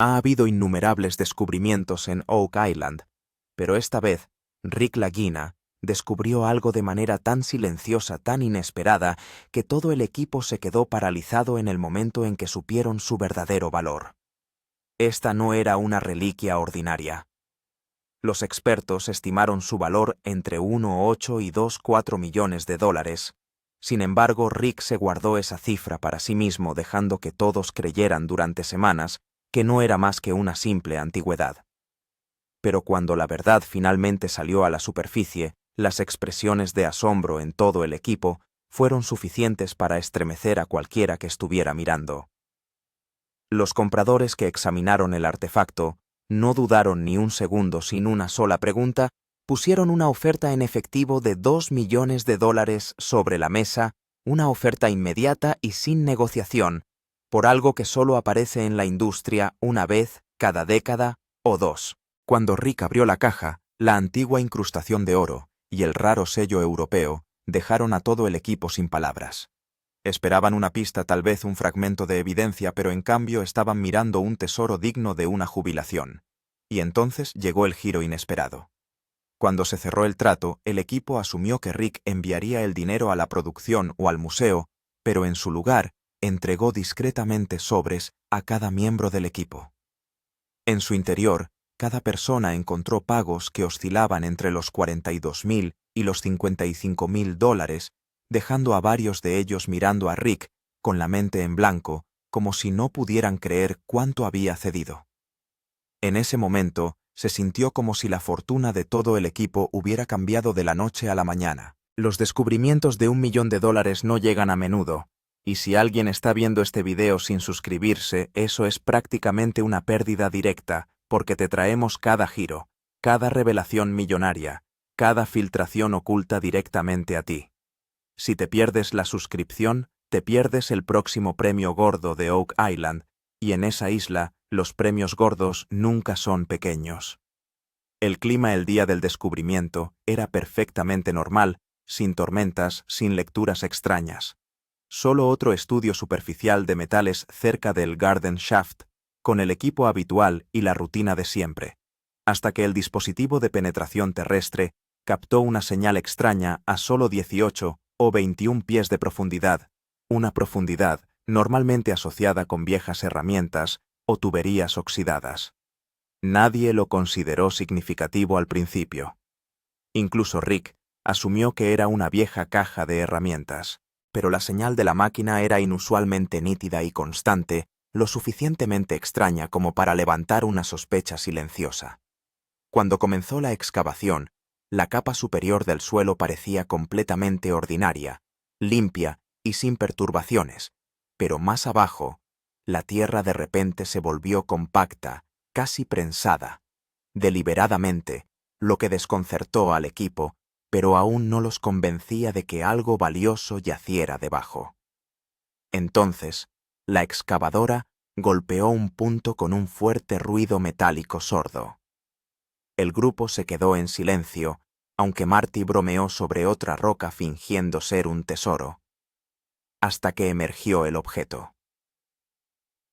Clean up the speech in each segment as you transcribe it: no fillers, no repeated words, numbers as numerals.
Ha habido innumerables descubrimientos en Oak Island, pero esta vez, Rick Lagina descubrió algo de manera tan silenciosa, tan inesperada, que todo el equipo se quedó paralizado en el momento en que supieron su verdadero valor. Esta no era una reliquia ordinaria. Los expertos estimaron su valor entre 1,8 y 2,4 millones de dólares. Sin embargo, Rick se guardó esa cifra para sí mismo, dejando que todos creyeran durante semanas que no era más que una simple antigüedad. Pero cuando la verdad finalmente salió a la superficie, las expresiones de asombro en todo el equipo fueron suficientes para estremecer a cualquiera que estuviera mirando. Los compradores que examinaron el artefacto no dudaron ni un segundo. Sin una sola pregunta, pusieron una oferta en efectivo de 2 millones de dólares sobre la mesa, una oferta inmediata y sin negociación, por algo que solo aparece en la industria una vez cada década o dos. Cuando Rick abrió la caja, la antigua incrustación de oro y el raro sello europeo dejaron a todo el equipo sin palabras. Esperaban una pista, tal vez un fragmento de evidencia, pero en cambio estaban mirando un tesoro digno de una jubilación. Y entonces llegó el giro inesperado. Cuando se cerró el trato, el equipo asumió que Rick enviaría el dinero a la producción o al museo, pero en su lugar entregó discretamente sobres a cada miembro del equipo. En su interior, cada persona encontró pagos que oscilaban entre los 42.000 y los 55.000 dólares, dejando a varios de ellos mirando a Rick con la mente en blanco, como si no pudieran creer cuánto había cedido. En ese momento, se sintió como si la fortuna de todo el equipo hubiera cambiado de la noche a la mañana. Los descubrimientos de $1 millón no llegan a menudo, y si alguien está viendo este video sin suscribirse, eso es prácticamente una pérdida directa, porque te traemos cada giro, cada revelación millonaria, cada filtración oculta directamente a ti. Si te pierdes la suscripción, te pierdes el próximo premio gordo de Oak Island, y en esa isla, los premios gordos nunca son pequeños. El clima el día del descubrimiento era perfectamente normal, sin tormentas, sin lecturas extrañas. Solo otro estudio superficial de metales cerca del Garden Shaft, con el equipo habitual y la rutina de siempre, hasta que el dispositivo de penetración terrestre captó una señal extraña a solo 18 o 21 pies de profundidad, una profundidad normalmente asociada con viejas herramientas o tuberías oxidadas. Nadie lo consideró significativo al principio. Incluso Rick asumió que era una vieja caja de herramientas, pero la señal de la máquina era inusualmente nítida y constante, lo suficientemente extraña como para levantar una sospecha silenciosa. Cuando comenzó la excavación, la capa superior del suelo parecía completamente ordinaria, limpia y sin perturbaciones, pero más abajo, la tierra de repente se volvió compacta, casi prensada, deliberadamente, lo que desconcertó al equipo, pero aún no los convencía de que algo valioso yaciera debajo. Entonces, la excavadora golpeó un punto con un fuerte ruido metálico sordo. El grupo se quedó en silencio, aunque Marty bromeó sobre otra roca fingiendo ser un tesoro, hasta que emergió el objeto.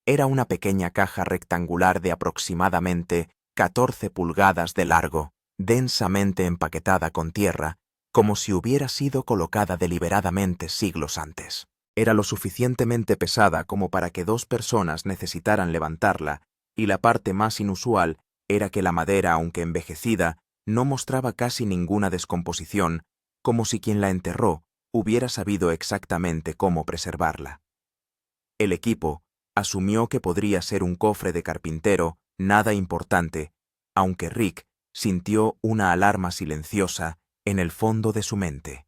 Era una pequeña caja rectangular de aproximadamente 14 pulgadas de largo, densamente empaquetada con tierra, como si hubiera sido colocada deliberadamente siglos antes. Era lo suficientemente pesada como para que 2 personas necesitaran levantarla, y la parte más inusual era que la madera, aunque envejecida, no mostraba casi ninguna descomposición, como si quien la enterró hubiera sabido exactamente cómo preservarla. El equipo asumió que podría ser un cofre de carpintero, nada importante, aunque Rick sintió una alarma silenciosa en el fondo de su mente.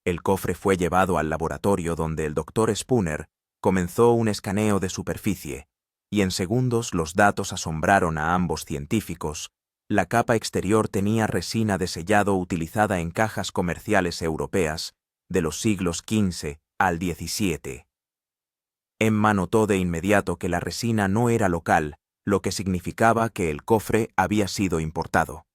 El cofre fue llevado al laboratorio donde el Dr. Spooner comenzó un escaneo de superficie, y en segundos los datos asombraron a ambos científicos. La capa exterior tenía resina de sellado utilizada en cajas comerciales europeas de los siglos XV al XVII. Emma notó de inmediato que la resina no era local, lo que significaba que el cofre había sido importado.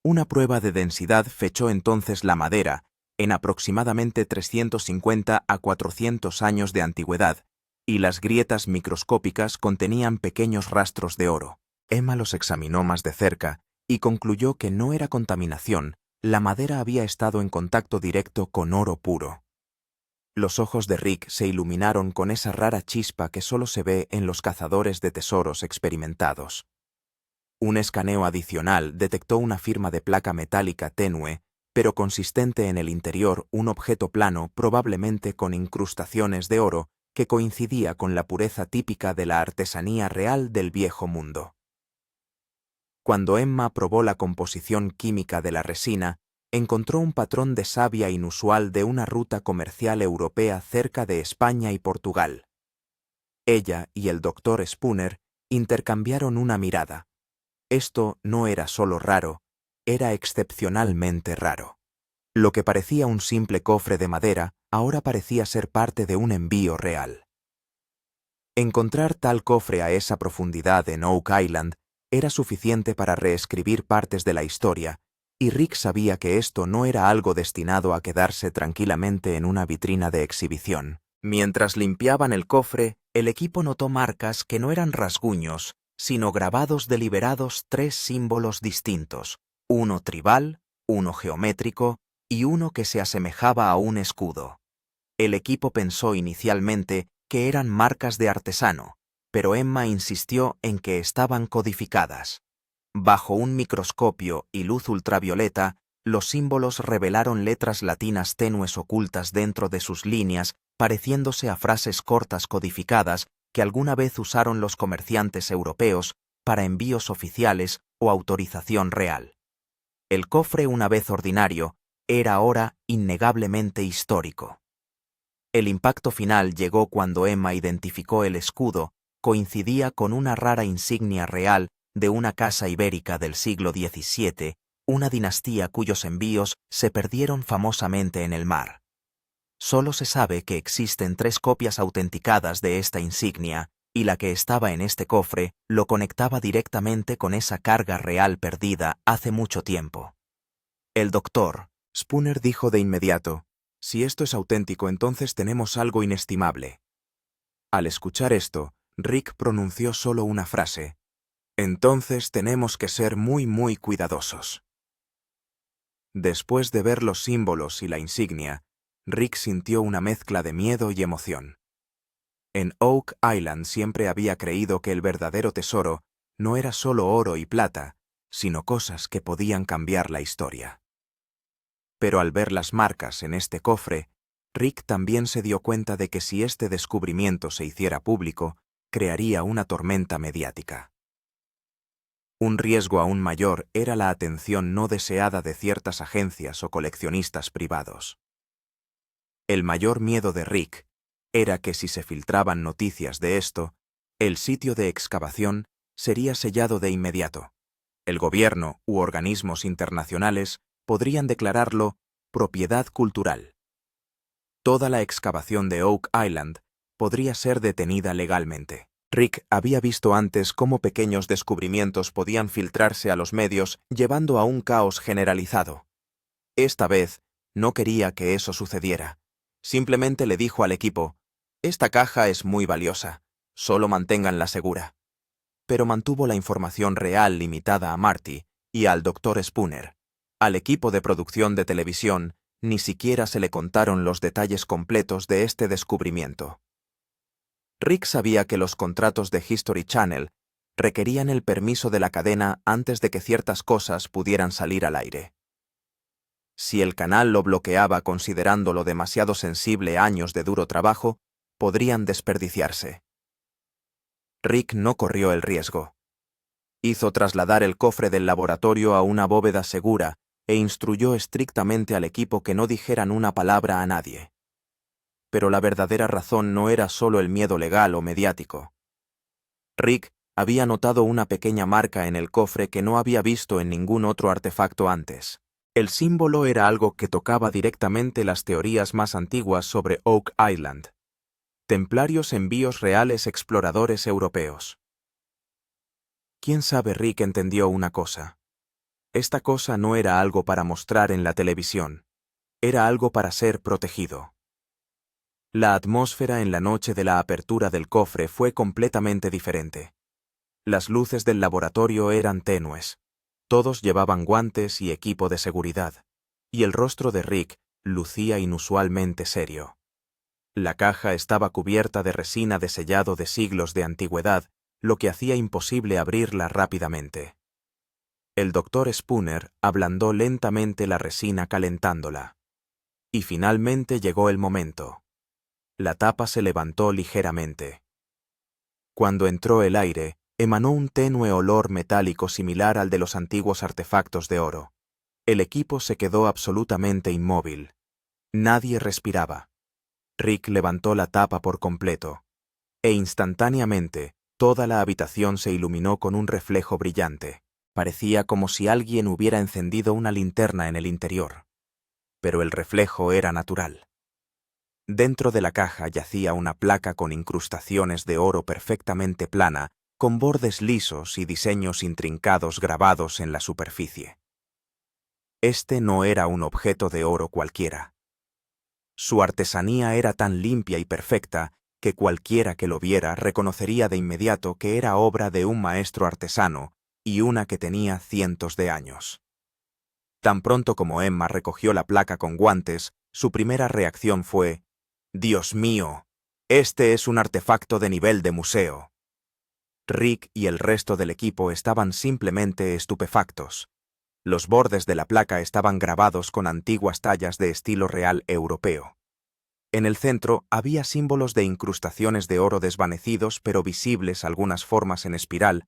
Una prueba de densidad fechó entonces la madera en aproximadamente 350 a 400 años de antigüedad, y las grietas microscópicas contenían pequeños rastros de oro. Emma los examinó más de cerca y concluyó que no era contaminación, la madera había estado en contacto directo con oro puro. Los ojos de Rick se iluminaron con esa rara chispa que solo se ve en los cazadores de tesoros experimentados. Un escaneo adicional detectó una firma de placa metálica tenue, pero consistente en el interior, un objeto plano probablemente con incrustaciones de oro que coincidía con la pureza típica de la artesanía real del Viejo Mundo. Cuando Emma probó la composición química de la resina, encontró un patrón de savia inusual de una ruta comercial europea cerca de España y Portugal. Ella y el doctor Spooner intercambiaron una mirada. Esto no era solo raro, era excepcionalmente raro. Lo que parecía un simple cofre de madera ahora parecía ser parte de un envío real. Encontrar tal cofre a esa profundidad en Oak Island era suficiente para reescribir partes de la historia, y Rick sabía que esto no era algo destinado a quedarse tranquilamente en una vitrina de exhibición. Mientras limpiaban el cofre, el equipo notó marcas que no eran rasguños, sino grabados deliberados 3 símbolos distintos, uno tribal, uno geométrico y uno que se asemejaba a un escudo. El equipo pensó inicialmente que eran marcas de artesano, pero Emma insistió en que estaban codificadas. Bajo un microscopio y luz ultravioleta, los símbolos revelaron letras latinas tenues ocultas dentro de sus líneas, pareciéndose a frases cortas codificadas que alguna vez usaron los comerciantes europeos para envíos oficiales o autorización real. El cofre, una vez ordinario, era ahora innegablemente histórico. El impacto final llegó cuando Emma identificó el escudo, coincidía con una rara insignia real de una casa ibérica del siglo XVII, una dinastía cuyos envíos se perdieron famosamente en el mar. Solo se sabe que existen 3 copias autenticadas de esta insignia, y la que estaba en este cofre lo conectaba directamente con esa carga real perdida hace mucho tiempo. El doctor Spooner dijo de inmediato: «Si esto es auténtico, entonces tenemos algo inestimable». Al escuchar esto, Rick pronunció solo una frase: «Entonces tenemos que ser muy cuidadosos». Después de ver los símbolos y la insignia, Rick sintió una mezcla de miedo y emoción. En Oak Island siempre había creído que el verdadero tesoro no era solo oro y plata, sino cosas que podían cambiar la historia. Pero al ver las marcas en este cofre, Rick también se dio cuenta de que si este descubrimiento se hiciera público, crearía una tormenta mediática. Un riesgo aún mayor era la atención no deseada de ciertas agencias o coleccionistas privados. El mayor miedo de Rick era que si se filtraban noticias de esto, el sitio de excavación sería sellado de inmediato. El gobierno u organismos internacionales podrían declararlo propiedad cultural. Toda la excavación de Oak Island podría ser detenida legalmente. Rick había visto antes cómo pequeños descubrimientos podían filtrarse a los medios llevando a un caos generalizado. Esta vez no quería que eso sucediera. Simplemente le dijo al equipo: «Esta caja es muy valiosa, solo manténganla segura». Pero mantuvo la información real limitada a Marty y al Dr. Spooner. Al equipo de producción de televisión ni siquiera se le contaron los detalles completos de este descubrimiento. Rick sabía que los contratos de History Channel requerían el permiso de la cadena antes de que ciertas cosas pudieran salir al aire. Si el canal lo bloqueaba considerándolo demasiado sensible, años de duro trabajo podrían desperdiciarse. Rick no corrió el riesgo. Hizo trasladar el cofre del laboratorio a una bóveda segura e instruyó estrictamente al equipo que no dijeran una palabra a nadie. Pero la verdadera razón no era solo el miedo legal o mediático. Rick había notado una pequeña marca en el cofre que no había visto en ningún otro artefacto antes. El símbolo era algo que tocaba directamente las teorías más antiguas sobre Oak Island. Templarios, envíos reales, exploradores europeos. Quién sabe, Rick entendió una cosa. Esta cosa no era algo para mostrar en la televisión. Era algo para ser protegido. La atmósfera en la noche de la apertura del cofre fue completamente diferente. Las luces del laboratorio eran tenues. Todos llevaban guantes y equipo de seguridad, y el rostro de Rick lucía inusualmente serio. La caja estaba cubierta de resina de sellado de siglos de antigüedad, lo que hacía imposible abrirla rápidamente. El doctor Spooner ablandó lentamente la resina calentándola. Y finalmente llegó el momento. La tapa se levantó ligeramente. Cuando entró el aire, emanó un tenue olor metálico similar al de los antiguos artefactos de oro. El equipo se quedó absolutamente inmóvil. Nadie respiraba. Rick levantó la tapa por completo, e instantáneamente toda la habitación se iluminó con un reflejo brillante. Parecía como si alguien hubiera encendido una linterna en el interior. Pero el reflejo era natural. Dentro de la caja yacía una placa con incrustaciones de oro perfectamente plana, con bordes lisos y diseños intrincados grabados en la superficie. Este no era un objeto de oro cualquiera. Su artesanía era tan limpia y perfecta que cualquiera que lo viera reconocería de inmediato que era obra de un maestro artesano y una que tenía cientos de años. Tan pronto como Emma recogió la placa con guantes, su primera reacción fue: «¡Dios mío! Este es un artefacto de nivel de museo». Rick y el resto del equipo estaban simplemente estupefactos. Los bordes de la placa estaban grabados con antiguas tallas de estilo real europeo. En el centro había símbolos de incrustaciones de oro desvanecidos pero visibles, algunas formas en espiral,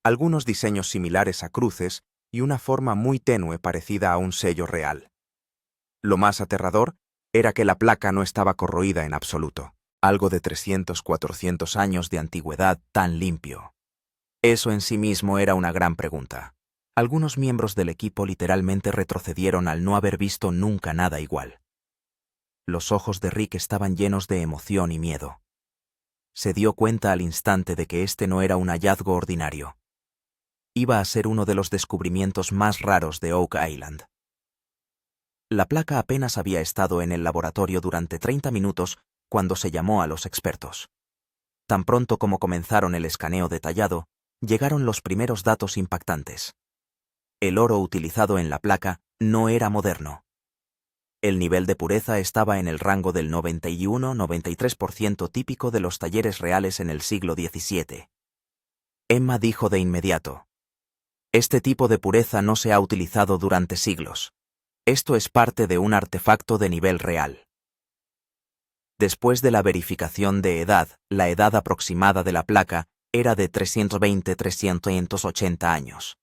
algunos diseños similares a cruces y una forma muy tenue parecida a un sello real. Lo más aterrador era que la placa no estaba corroída en absoluto. Algo de 300-400 años de antigüedad tan limpio. Eso en sí mismo era una gran pregunta. Algunos miembros del equipo literalmente retrocedieron al no haber visto nunca nada igual. Los ojos de Rick estaban llenos de emoción y miedo. Se dio cuenta al instante de que este no era un hallazgo ordinario. Iba a ser uno de los descubrimientos más raros de Oak Island. La placa apenas había estado en el laboratorio durante 30 minutos cuando se llamó a los expertos. Tan pronto como comenzaron el escaneo detallado, llegaron los primeros datos impactantes. El oro utilizado en la placa no era moderno. El nivel de pureza estaba en el rango del 91-93% típico de los talleres reales en el siglo XVII. Emma dijo de inmediato: «Este tipo de pureza no se ha utilizado durante siglos. Esto es parte de un artefacto de nivel real». Después de la verificación de edad, la edad aproximada de la placa era de 320-380 años.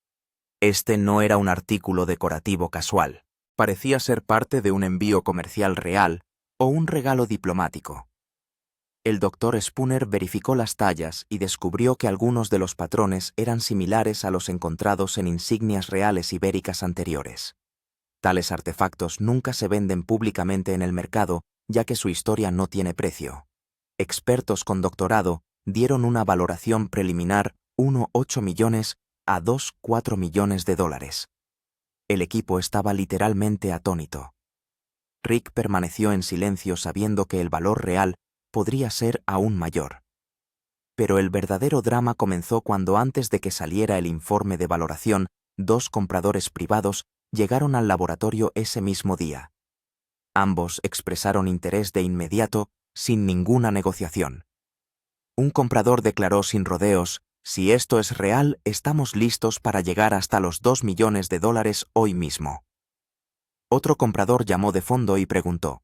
Este no era un artículo decorativo casual. Parecía ser parte de un envío comercial real o un regalo diplomático. El doctor Spooner verificó las tallas y descubrió que algunos de los patrones eran similares a los encontrados en insignias reales ibéricas anteriores. Tales artefactos nunca se venden públicamente en el mercado, ya que su historia no tiene precio. Expertos con doctorado dieron una valoración preliminar 1,8 millones a 2,4 millones de dólares. El equipo estaba literalmente atónito. Rick permaneció en silencio sabiendo que el valor real podría ser aún mayor. Pero el verdadero drama comenzó cuando, antes de que saliera el informe de valoración, 2 compradores privados llegaron al laboratorio ese mismo día. Ambos expresaron interés de inmediato, sin ninguna negociación. Un comprador declaró sin rodeos: «Si esto es real, estamos listos para llegar hasta los 2 millones de dólares hoy mismo». Otro comprador llamó de fondo y preguntó: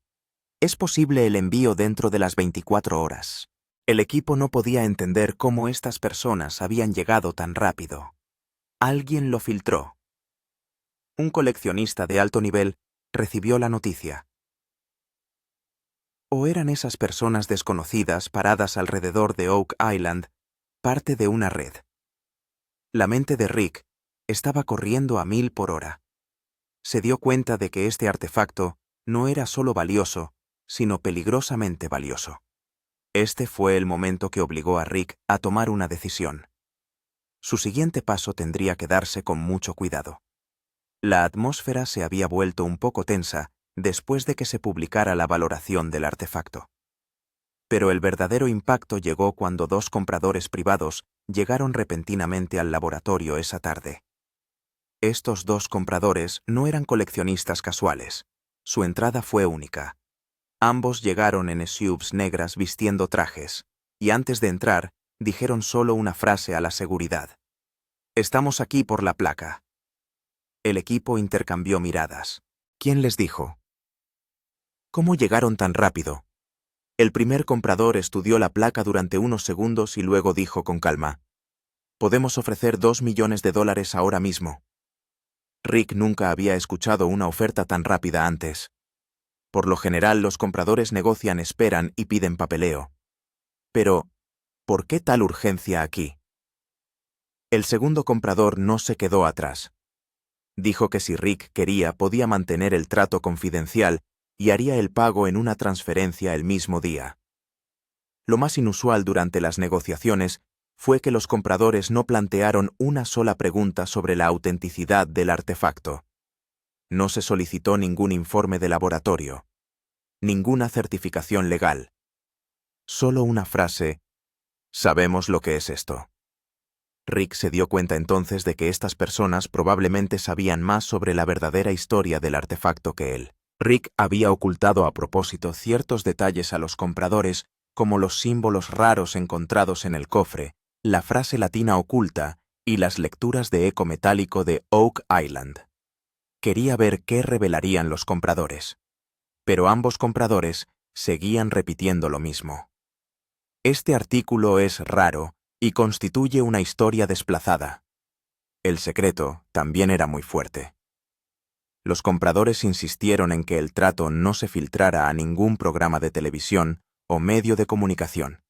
«¿Es posible el envío dentro de las 24 horas?» El equipo no podía entender cómo estas personas habían llegado tan rápido. Alguien lo filtró. Un coleccionista de alto nivel recibió la noticia. ¿O eran esas personas desconocidas paradas alrededor de Oak Island parte de una red? La mente de Rick estaba corriendo a 1000 por hora. Se dio cuenta de que este artefacto no era solo valioso, sino peligrosamente valioso. Este fue el momento que obligó a Rick a tomar una decisión. Su siguiente paso tendría que darse con mucho cuidado. La atmósfera se había vuelto un poco tensa después de que se publicara la valoración del artefacto. Pero el verdadero impacto llegó cuando dos compradores privados llegaron repentinamente al laboratorio esa tarde. Estos dos compradores no eran coleccionistas casuales. Su entrada fue única. Ambos llegaron en SUVs negras vistiendo trajes, y antes de entrar, dijeron solo una frase a la seguridad. «Estamos aquí por la placa». El equipo intercambió miradas. ¿Quién les dijo? ¿Cómo llegaron tan rápido? El primer comprador estudió la placa durante unos segundos y luego dijo con calma: «Podemos ofrecer $2 millones ahora mismo». Rick nunca había escuchado una oferta tan rápida antes. Por lo general, los compradores negocian, esperan y piden papeleo. Pero, ¿por qué tal urgencia aquí? El segundo comprador no se quedó atrás. Dijo que si Rick quería, podía mantener el trato confidencial y haría el pago en una transferencia el mismo día. Lo más inusual durante las negociaciones fue que los compradores no plantearon una sola pregunta sobre la autenticidad del artefacto. No se solicitó ningún informe de laboratorio, ninguna certificación legal. Solo una frase: «Sabemos lo que es esto». Rick se dio cuenta entonces de que estas personas probablemente sabían más sobre la verdadera historia del artefacto que él. Rick había ocultado a propósito ciertos detalles a los compradores, como los símbolos raros encontrados en el cofre, la frase latina oculta y las lecturas de eco metálico de Oak Island. Quería ver qué revelarían los compradores. Pero ambos compradores seguían repitiendo lo mismo. Este artículo es raro y constituye una historia desplazada. El secreto también era muy fuerte. Los compradores insistieron en que el trato no se filtrara a ningún programa de televisión o medio de comunicación.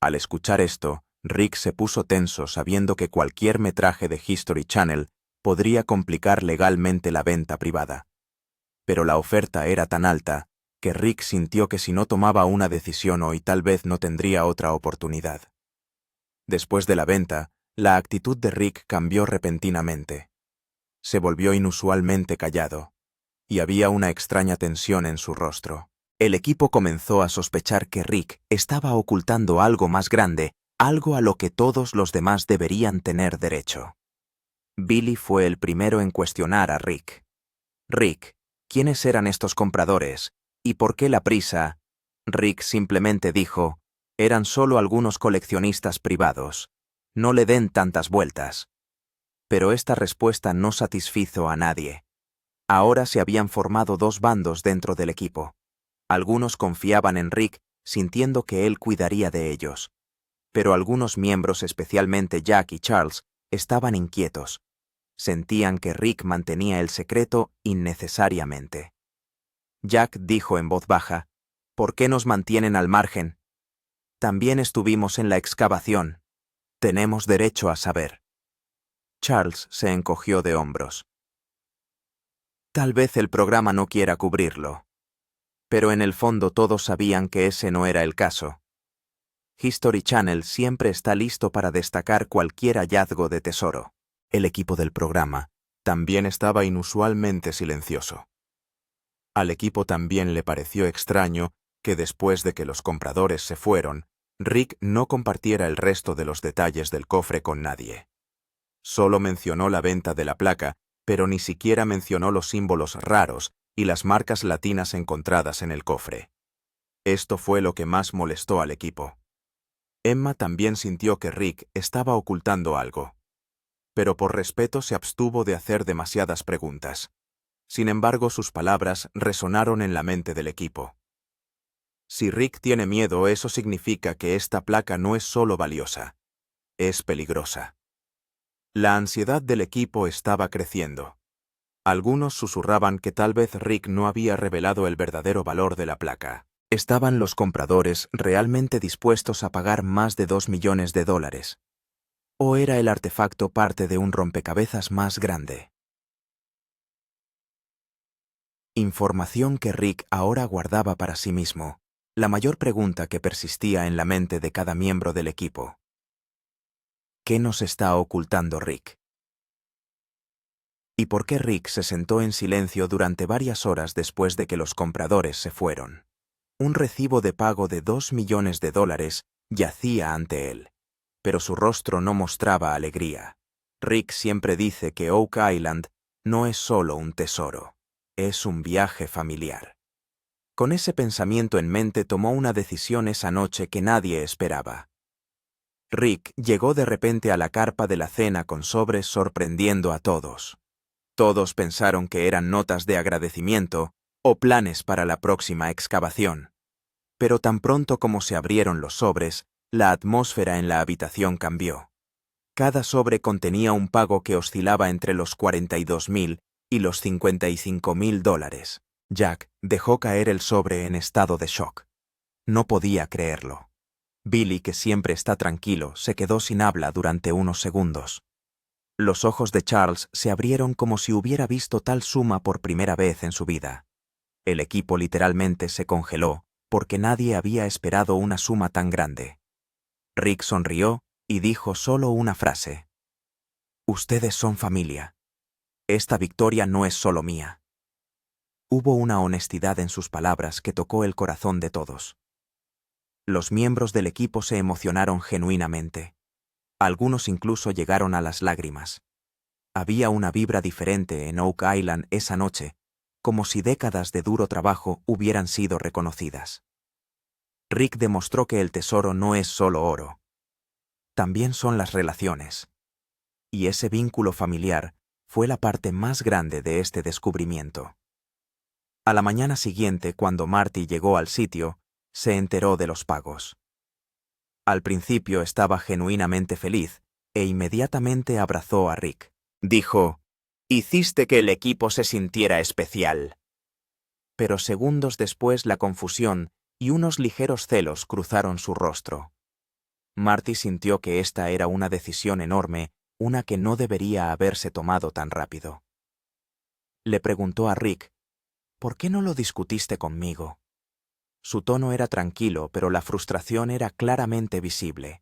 Al escuchar esto, Rick se puso tenso sabiendo que cualquier metraje de History Channel podría complicar legalmente la venta privada. Pero la oferta era tan alta que Rick sintió que si no tomaba una decisión hoy tal vez no tendría otra oportunidad. Después de la venta, la actitud de Rick cambió repentinamente. Se volvió inusualmente callado, y había una extraña tensión en su rostro. El equipo comenzó a sospechar que Rick estaba ocultando algo más grande, algo a lo que todos los demás deberían tener derecho. Billy fue el primero en cuestionar a Rick. «Rick, ¿quiénes eran estos compradores? ¿Y por qué la prisa?» Rick simplemente dijo: «Eran solo algunos coleccionistas privados. No le den tantas vueltas». Pero esta respuesta no satisfizo a nadie. Ahora se habían formado dos bandos dentro del equipo. Algunos confiaban en Rick, sintiendo que él cuidaría de ellos. Pero algunos miembros, especialmente Jack y Charles, estaban inquietos. Sentían que Rick mantenía el secreto innecesariamente. Jack dijo en voz baja: «¿Por qué nos mantienen al margen? También estuvimos en la excavación. Tenemos derecho a saber». Charles se encogió de hombros. «Tal vez el programa no quiera cubrirlo». Pero en el fondo todos sabían que ese no era el caso. History Channel siempre está listo para destacar cualquier hallazgo de tesoro. El equipo del programa también estaba inusualmente silencioso. Al equipo también le pareció extraño que después de que los compradores se fueron, Rick no compartiera el resto de los detalles del cofre con nadie. Solo mencionó la venta de la placa, pero ni siquiera mencionó los símbolos raros y las marcas latinas encontradas en el cofre. Esto fue lo que más molestó al equipo. Emma también sintió que Rick estaba ocultando algo, pero por respeto se abstuvo de hacer demasiadas preguntas. Sin embargo, sus palabras resonaron en la mente del equipo. Si Rick tiene miedo, eso significa que esta placa no es solo valiosa, es peligrosa. La ansiedad del equipo estaba creciendo. Algunos susurraban que tal vez Rick no había revelado el verdadero valor de la placa. ¿Estaban los compradores realmente dispuestos a pagar más de $2 millones? ¿O era el artefacto parte de un rompecabezas más grande? Información que Rick ahora guardaba para sí mismo, la mayor pregunta que persistía en la mente de cada miembro del equipo. ¿Qué nos está ocultando Rick? ¿Y por qué Rick se sentó en silencio durante varias horas después de que los compradores se fueron? Un recibo de pago de $2 millones yacía ante él, pero su rostro no mostraba alegría. Rick siempre dice que Oak Island no es solo un tesoro, es un viaje familiar. Con ese pensamiento en mente tomó una decisión esa noche que nadie esperaba. Rick llegó de repente a la carpa de la cena con sobres sorprendiendo a todos. Todos pensaron que eran notas de agradecimiento o planes para la próxima excavación. Pero tan pronto como se abrieron los sobres, la atmósfera en la habitación cambió. Cada sobre contenía un pago que oscilaba entre los $42,000 y los $55,000. Jack dejó caer el sobre en estado de shock. No podía creerlo. Billy, que siempre está tranquilo, se quedó sin habla durante unos segundos. Los ojos de Charles se abrieron como si hubiera visto tal suma por primera vez en su vida. El equipo literalmente se congeló, porque nadie había esperado una suma tan grande. Rick sonrió y dijo solo una frase. Ustedes son familia. Esta victoria no es solo mía. Hubo una honestidad en sus palabras que tocó el corazón de todos. Los miembros del equipo se emocionaron genuinamente. Algunos incluso llegaron a las lágrimas. Había una vibra diferente en Oak Island esa noche, como si décadas de duro trabajo hubieran sido reconocidas. Rick demostró que el tesoro no es solo oro. También son las relaciones. Y ese vínculo familiar fue la parte más grande de este descubrimiento. A la mañana siguiente, cuando Marty llegó al sitio, se enteró de los pagos. Al principio estaba genuinamente feliz e inmediatamente abrazó a Rick. Dijo, «Hiciste que el equipo se sintiera especial». Pero segundos después la confusión y unos ligeros celos cruzaron su rostro. Marty sintió que esta era una decisión enorme, una que no debería haberse tomado tan rápido. Le preguntó a Rick, «¿Por qué no lo discutiste conmigo?» Su tono era tranquilo, pero la frustración era claramente visible.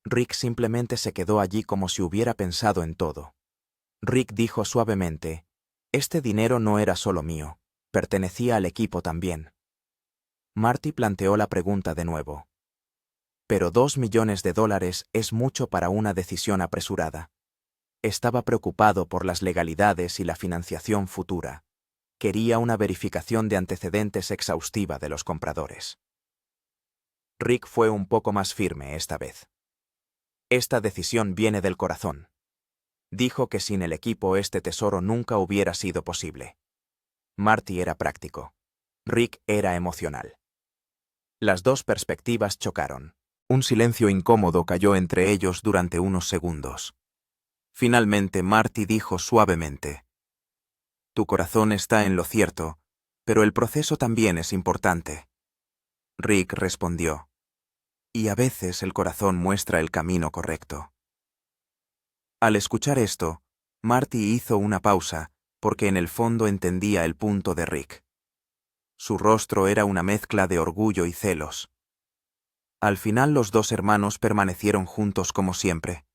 Rick simplemente se quedó allí como si hubiera pensado en todo. Rick dijo suavemente, «Este dinero no era solo mío, pertenecía al equipo también». Marty planteó la pregunta de nuevo. «Pero $2 millones es mucho para una decisión apresurada». Estaba preocupado por las legalidades y la financiación futura. Quería una verificación de antecedentes exhaustiva de los compradores. Rick fue un poco más firme esta vez. «Esta decisión viene del corazón». Dijo que sin el equipo este tesoro nunca hubiera sido posible. Marty era práctico. Rick era emocional. Las dos perspectivas chocaron. Un silencio incómodo cayó entre ellos durante unos segundos. Finalmente Marty dijo suavemente, «Tu corazón está en lo cierto, pero el proceso también es importante». Rick respondió, «Y a veces el corazón muestra el camino correcto». Al escuchar esto, Marty hizo una pausa, porque en el fondo entendía el punto de Rick. Su rostro era una mezcla de orgullo y celos. Al final los dos hermanos permanecieron juntos como siempre.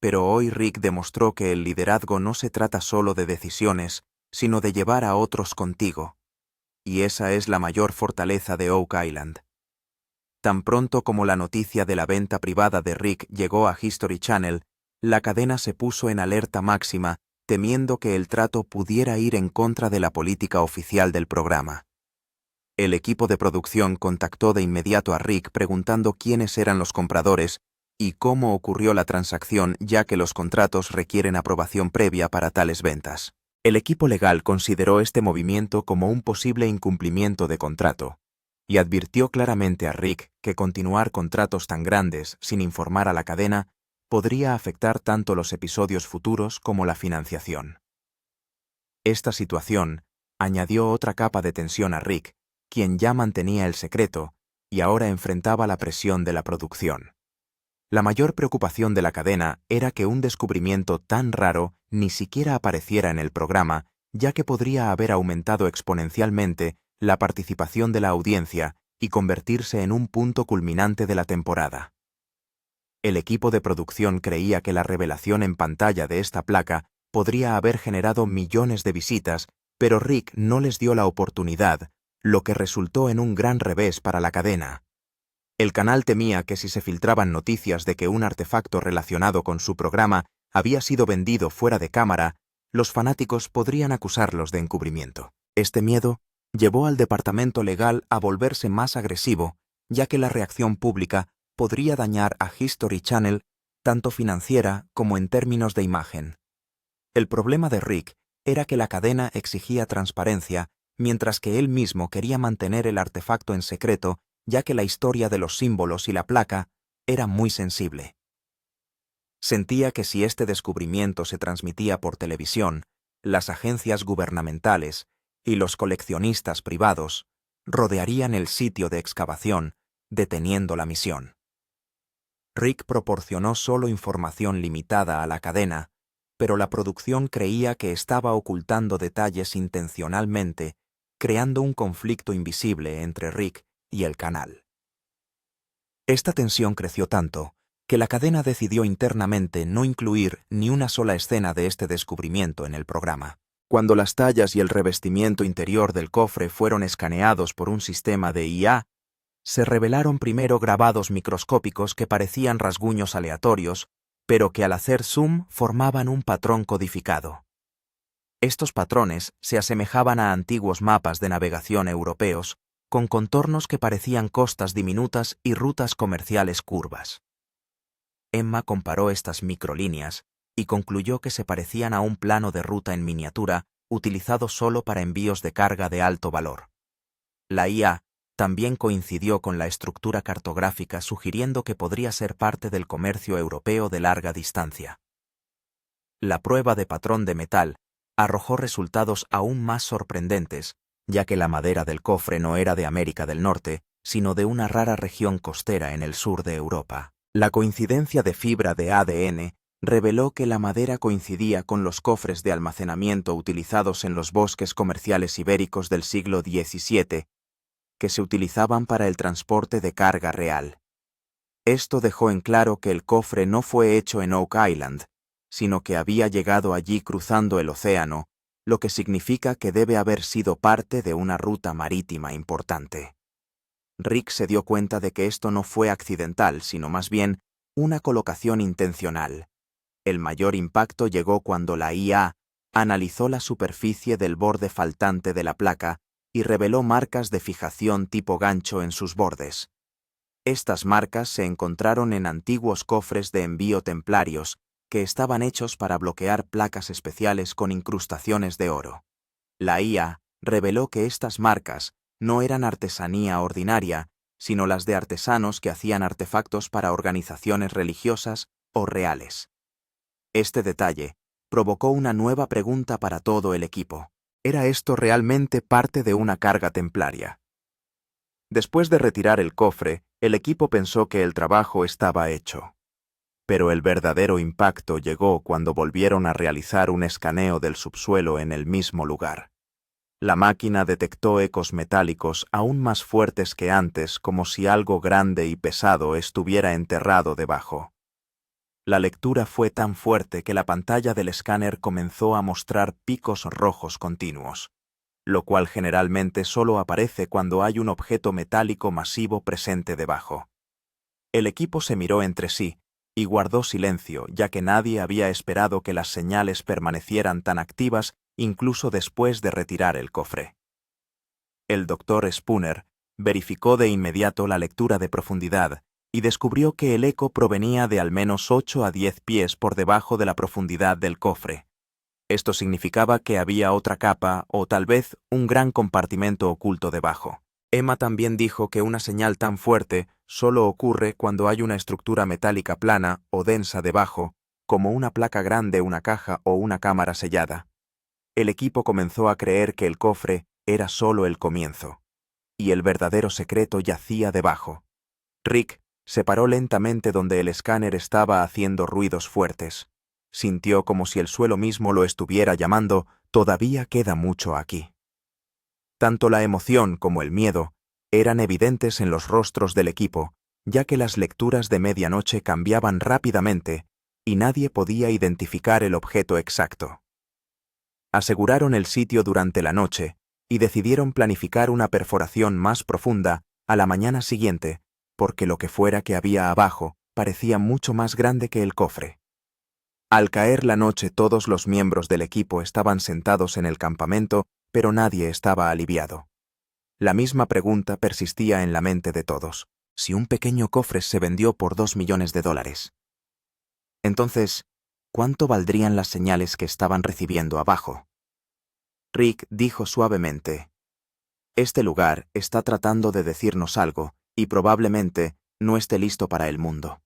Pero hoy Rick demostró que el liderazgo no se trata solo de decisiones, sino de llevar a otros contigo. Y esa es la mayor fortaleza de Oak Island. Tan pronto como la noticia de la venta privada de Rick llegó a History Channel, la cadena se puso en alerta máxima, temiendo que el trato pudiera ir en contra de la política oficial del programa. El equipo de producción contactó de inmediato a Rick preguntando quiénes eran los compradores y cómo ocurrió la transacción, ya que los contratos requieren aprobación previa para tales ventas. El equipo legal consideró este movimiento como un posible incumplimiento de contrato y advirtió claramente a Rick que continuar contratos tan grandes sin informar a la cadena podría afectar tanto los episodios futuros como la financiación. Esta situación añadió otra capa de tensión a Rick, quien ya mantenía el secreto y ahora enfrentaba la presión de la producción. La mayor preocupación de la cadena era que un descubrimiento tan raro ni siquiera apareciera en el programa, ya que podría haber aumentado exponencialmente la participación de la audiencia y convertirse en un punto culminante de la temporada. El equipo de producción creía que la revelación en pantalla de esta placa podría haber generado millones de visitas, pero Rick no les dio la oportunidad lo que resultó en un gran revés para la cadena. El canal temía que si se filtraban noticias de que un artefacto relacionado con su programa había sido vendido fuera de cámara, los fanáticos podrían acusarlos de encubrimiento. Este miedo llevó al departamento legal a volverse más agresivo, ya que la reacción pública podría dañar a History Channel tanto financiera como en términos de imagen. El problema de Rick era que la cadena exigía transparencia, mientras que él mismo quería mantener el artefacto en secreto, ya que la historia de los símbolos y la placa era muy sensible. Sentía que si este descubrimiento se transmitía por televisión, las agencias gubernamentales y los coleccionistas privados rodearían el sitio de excavación, deteniendo la misión. Rick proporcionó solo información limitada a la cadena, pero la producción creía que estaba ocultando detalles intencionalmente, creando un conflicto invisible entre Rick y el canal. Esta tensión creció tanto que la cadena decidió internamente no incluir ni una sola escena de este descubrimiento en el programa. Cuando las tallas y el revestimiento interior del cofre fueron escaneados por un sistema de IA, se revelaron primero grabados microscópicos que parecían rasguños aleatorios, pero que al hacer zoom formaban un patrón codificado. Estos patrones se asemejaban a antiguos mapas de navegación europeos, con contornos que parecían costas diminutas y rutas comerciales curvas. Emma comparó estas microlíneas y concluyó que se parecían a un plano de ruta en miniatura utilizado solo para envíos de carga de alto valor. La IA también coincidió con la estructura cartográfica, sugiriendo que podría ser parte del comercio europeo de larga distancia. La prueba de patrón de metal arrojó resultados aún más sorprendentes, ya que la madera del cofre no era de América del Norte, sino de una rara región costera en el sur de Europa. La coincidencia de fibra de ADN reveló que la madera coincidía con los cofres de almacenamiento utilizados en los bosques comerciales ibéricos del siglo XVII, que se utilizaban para el transporte de carga real. Esto dejó en claro que el cofre no fue hecho en Oak Island, sino que había llegado allí cruzando el océano, lo que significa que debe haber sido parte de una ruta marítima importante. Rick se dio cuenta de que esto no fue accidental, sino más bien una colocación intencional. El mayor impacto llegó cuando la IA analizó la superficie del borde faltante de la placa y reveló marcas de fijación tipo gancho en sus bordes. Estas marcas se encontraron en antiguos cofres de envío templarios que estaban hechos para bloquear placas especiales con incrustaciones de oro. La IA reveló que estas marcas no eran artesanía ordinaria, sino las de artesanos que hacían artefactos para organizaciones religiosas o reales. Este detalle provocó una nueva pregunta para todo el equipo. ¿Era esto realmente parte de una carga templaria? Después de retirar el cofre, el equipo pensó que el trabajo estaba hecho. Pero el verdadero impacto llegó cuando volvieron a realizar un escaneo del subsuelo en el mismo lugar. La máquina detectó ecos metálicos aún más fuertes que antes, como si algo grande y pesado estuviera enterrado debajo. La lectura fue tan fuerte que la pantalla del escáner comenzó a mostrar picos rojos continuos, lo cual generalmente solo aparece cuando hay un objeto metálico masivo presente debajo. El equipo se miró entre sí y guardó silencio, ya que nadie había esperado que las señales permanecieran tan activas incluso después de retirar el cofre. El Dr. Spooner verificó de inmediato la lectura de profundidad y descubrió que el eco provenía de al menos 8 a 10 pies por debajo de la profundidad del cofre. Esto significaba que había otra capa o tal vez un gran compartimento oculto debajo. Emma también dijo que una señal tan fuerte solo ocurre cuando hay una estructura metálica plana o densa debajo, como una placa grande, una caja o una cámara sellada. El equipo comenzó a creer que el cofre era solo el comienzo, y el verdadero secreto yacía debajo. Rick se paró lentamente donde el escáner estaba haciendo ruidos fuertes. Sintió como si el suelo mismo lo estuviera llamando: «Todavía queda mucho aquí». Tanto la emoción como el miedo eran evidentes en los rostros del equipo, ya que las lecturas de medianoche cambiaban rápidamente y nadie podía identificar el objeto exacto. Aseguraron el sitio durante la noche y decidieron planificar una perforación más profunda a la mañana siguiente, porque lo que fuera que había abajo parecía mucho más grande que el cofre. Al caer la noche, todos los miembros del equipo estaban sentados en el campamento, pero nadie estaba aliviado. La misma pregunta persistía en la mente de todos. Si un pequeño cofre se vendió por $2 millones, entonces, ¿cuánto valdrían las señales que estaban recibiendo abajo? Rick dijo suavemente: «Este lugar está tratando de decirnos algo, y probablemente no esté listo para el mundo».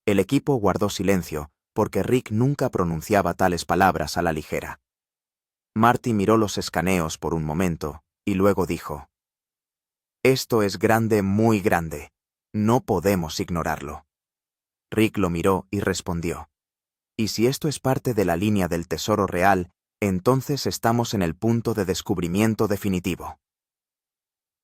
El equipo guardó silencio, porque Rick nunca pronunciaba tales palabras a la ligera. Marty miró los escaneos por un momento, y luego dijo: «Esto es grande, muy grande. No podemos ignorarlo». Rick lo miró y respondió: «Y si esto es parte de la línea del tesoro real, entonces estamos en el punto de descubrimiento definitivo».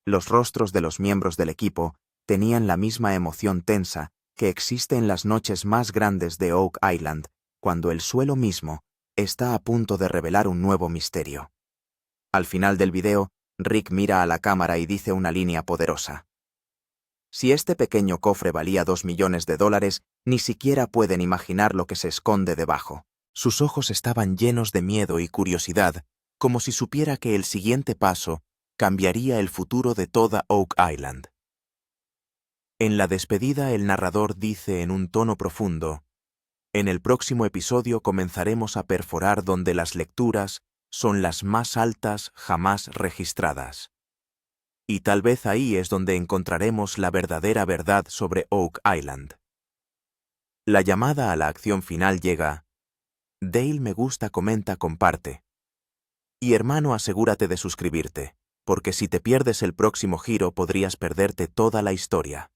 Los rostros de los miembros del equipo tenían la misma emoción tensa que existe en las noches más grandes de Oak Island, cuando el suelo mismo está a punto de revelar un nuevo misterio. Al final del video, Rick mira a la cámara y dice una línea poderosa: «Si este pequeño cofre valía $2 millones, ni siquiera pueden imaginar lo que se esconde debajo». Sus ojos estaban llenos de miedo y curiosidad, como si supiera que el siguiente paso cambiaría el futuro de toda Oak Island. En la despedida, el narrador dice en un tono profundo: «En el próximo episodio comenzaremos a perforar donde las lecturas son las más altas jamás registradas. Y tal vez ahí es donde encontraremos la verdadera verdad sobre Oak Island». La llamada a la acción final llega. Dale, me gusta, comenta, comparte. Y hermano, asegúrate de suscribirte, porque si te pierdes el próximo giro podrías perderte toda la historia.